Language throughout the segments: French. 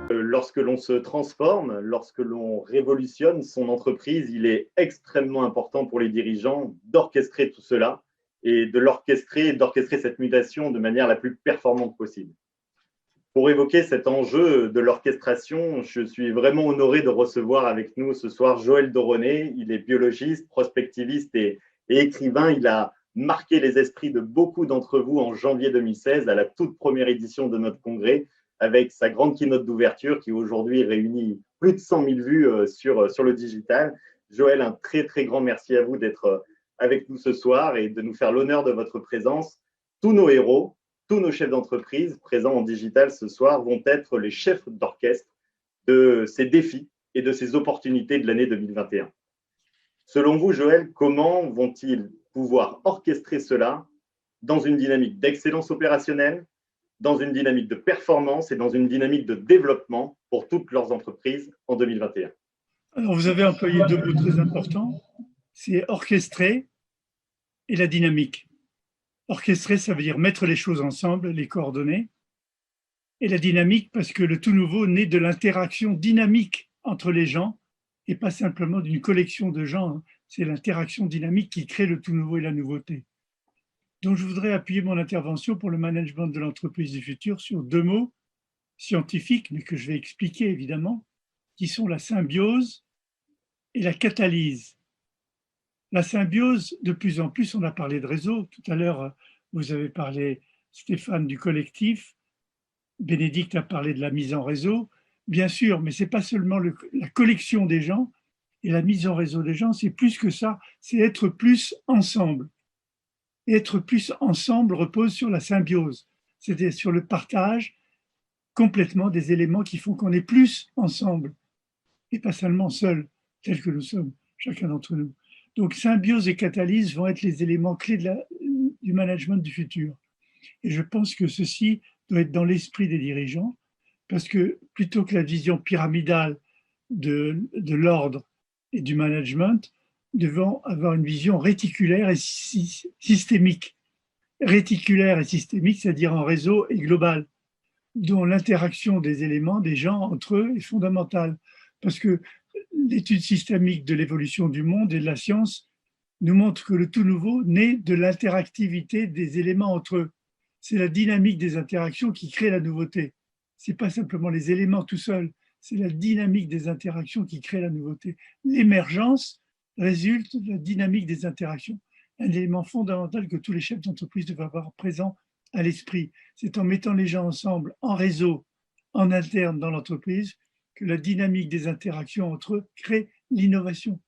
Lorsque l'on se transforme, lorsque l'on révolutionne son entreprise, il est extrêmement important pour les dirigeants d'orchestrer tout cela et d'orchestrer cette mutation de manière la plus performante possible. Pour évoquer cet enjeu de l'orchestration, je suis vraiment honoré de recevoir avec nous ce soir Joël Doronnet. Il est biologiste, prospectiviste et écrivain. Il a marqué les esprits de beaucoup d'entre vous en janvier 2016 à la toute première édition de notre congrès, avec sa grande keynote d'ouverture qui aujourd'hui réunit plus de 100 000 vues sur le digital. Joël, un très très grand merci à vous d'être avec nous ce soir et de nous faire l'honneur de votre présence. Tous nos héros, tous nos chefs d'entreprise présents en digital ce soir vont être les chefs d'orchestre de ces défis et de ces opportunités de l'année 2021. Selon vous, Joël, comment vont-ils pouvoir orchestrer cela dans une dynamique d'excellence opérationnelle, dans une dynamique de performance et dans une dynamique de développement pour toutes leurs entreprises en 2021? Alors, vous avez employé deux mots très importants, c'est orchestrer et la dynamique. Orchestrer, ça veut dire mettre les choses ensemble, les coordonner. Et la dynamique, parce que le tout nouveau naît de l'interaction dynamique entre les gens et pas simplement d'une collection de gens. C'est l'interaction dynamique qui crée le tout nouveau et la nouveauté. Donc, je voudrais appuyer mon intervention pour le management de l'entreprise du futur sur deux mots scientifiques, mais que je vais expliquer évidemment, qui sont la symbiose et la catalyse. La symbiose, de plus en plus, on a parlé de réseau. Tout à l'heure, vous avez parlé, Stéphane, du collectif. Bénédicte a parlé de la mise en réseau. Bien sûr, mais ce n'est pas seulement la collection des gens et la mise en réseau des gens, c'est plus que ça, c'est être plus ensemble. Et être plus ensemble repose sur la symbiose, c'est-à-dire sur le partage complètement des éléments qui font qu'on est plus ensemble et pas seulement seul, tel que nous sommes, chacun d'entre nous. Donc, symbiose et catalyse vont être les éléments clés du management du futur. Et je pense que ceci doit être dans l'esprit des dirigeants, parce que plutôt que la vision pyramidale de l'ordre et du management, devons avoir une vision réticulaire et systémique. Réticulaire et systémique, c'est-à-dire en réseau et global, dont l'interaction des éléments, des gens entre eux est fondamentale. Parce que l'étude systémique de l'évolution du monde et de la science nous montre que le tout nouveau naît de l'interactivité des éléments entre eux. C'est la dynamique des interactions qui crée la nouveauté. Ce n'est pas simplement les éléments tout seuls, c'est la dynamique des interactions qui crée la nouveauté. L'émergence résulte de la dynamique des interactions, un élément fondamental que tous les chefs d'entreprise doivent avoir présent à l'esprit. C'est en mettant les gens ensemble, en réseau, en interne dans l'entreprise, que la dynamique des interactions entre eux crée l'innovation,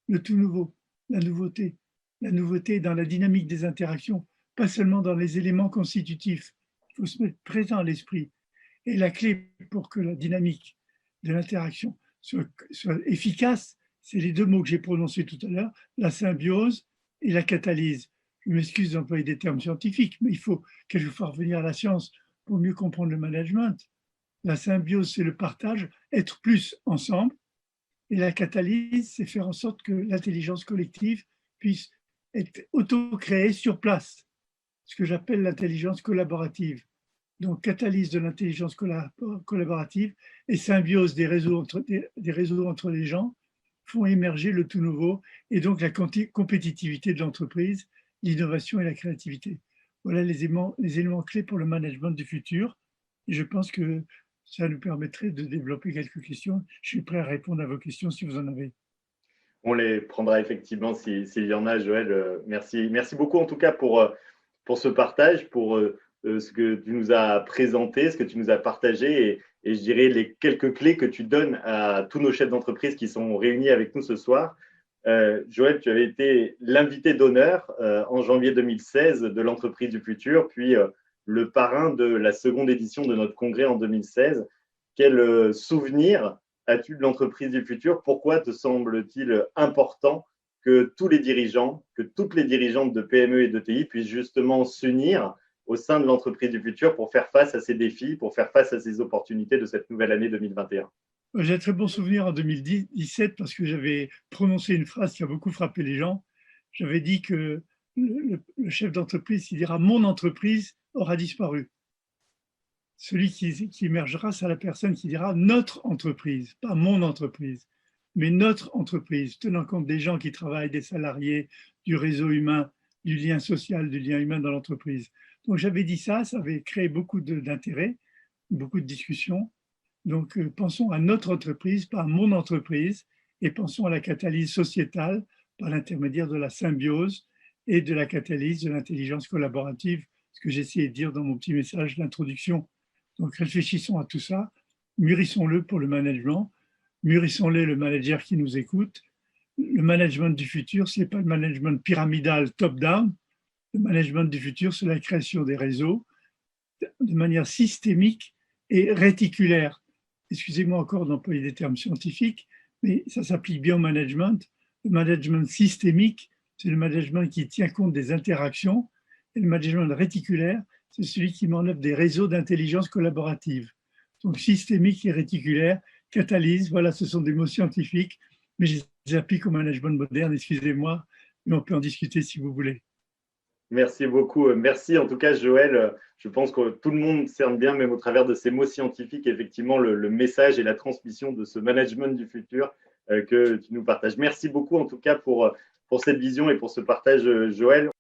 le tout nouveau, la nouveauté. La nouveauté est dans la dynamique des interactions, pas seulement dans les éléments constitutifs. Il faut se mettre présent à l'esprit. Et la clé pour que la dynamique de l'interaction soit efficace, c'est les deux mots que j'ai prononcés tout à l'heure, la symbiose et la catalyse. Je m'excuse d'employer des termes scientifiques, mais il faut quelquefois revenir à la science pour mieux comprendre le management. La symbiose, c'est le partage, être plus ensemble. Et la catalyse, c'est faire en sorte que l'intelligence collective puisse être auto-créée sur place, ce que j'appelle l'intelligence collaborative. Donc, catalyse de l'intelligence collaborative et symbiose des réseaux entre les gens font émerger le tout nouveau et donc la compétitivité de l'entreprise, l'innovation et la créativité. Voilà les éléments clés pour le management du futur. Et je pense que ça nous permettrait de développer quelques questions. Je suis prêt à répondre à vos questions si vous en avez. On les prendra effectivement s'il y en a, Joël. Merci. Merci beaucoup en tout cas pour ce partage, pour ce que tu nous as présenté, ce que tu nous as partagé et je dirais les quelques clés que tu donnes à tous nos chefs d'entreprise qui sont réunis avec nous ce soir. Joël, tu avais été l'invité d'honneur en janvier 2016 de l'entreprise du futur, puis le parrain de la seconde édition de notre congrès en 2016. Quel souvenir as-tu de l'entreprise du futur? Pourquoi te semble-t-il important que tous les dirigeants, que toutes les dirigeantes de PME et de TI puissent justement s'unir au sein de l'entreprise du futur pour faire face à ces défis, pour faire face à ces opportunités de cette nouvelle année 2021? J'ai un très bon souvenir en 2017 parce que j'avais prononcé une phrase qui a beaucoup frappé les gens. J'avais dit que le chef d'entreprise, il dira « mon entreprise aura disparu ». celui qui émergera, c'est la personne qui dira notre entreprise, pas mon entreprise, mais notre entreprise, tenant compte des gens qui travaillent, des salariés, du réseau humain, du lien social, du lien humain dans l'entreprise. Donc j'avais dit ça avait créé beaucoup d'intérêt, beaucoup de discussions. Donc pensons à notre entreprise, pas à mon entreprise, et pensons à la catalyse sociétale par l'intermédiaire de la symbiose et de la catalyse de l'intelligence collaborative, ce que j'essayais de dire dans mon petit message d'introduction. Donc réfléchissons à tout ça, mûrissons-le pour le management, mûrissons-le le manager qui nous écoute. Le management du futur, ce n'est pas le management pyramidal top-down. Le management du futur, c'est la création des réseaux de manière systémique et réticulaire. Excusez-moi encore d'employer des termes scientifiques, mais ça s'applique bien au management. Le management systémique, c'est le management qui tient compte des interactions, et le management réticulaire, c'est celui qui met en œuvre des réseaux d'intelligence collaborative. Donc systémique et réticulaire, catalyse, voilà, ce sont des mots scientifiques, mais je les applique au management moderne, excusez-moi, mais on peut en discuter si vous voulez. Merci beaucoup. Merci en tout cas, Joël. Je pense que tout le monde cerne bien, même au travers de ces mots scientifiques, effectivement, le message et la transmission de ce management du futur que tu nous partages. Merci beaucoup en tout cas pour cette vision et pour ce partage, Joël.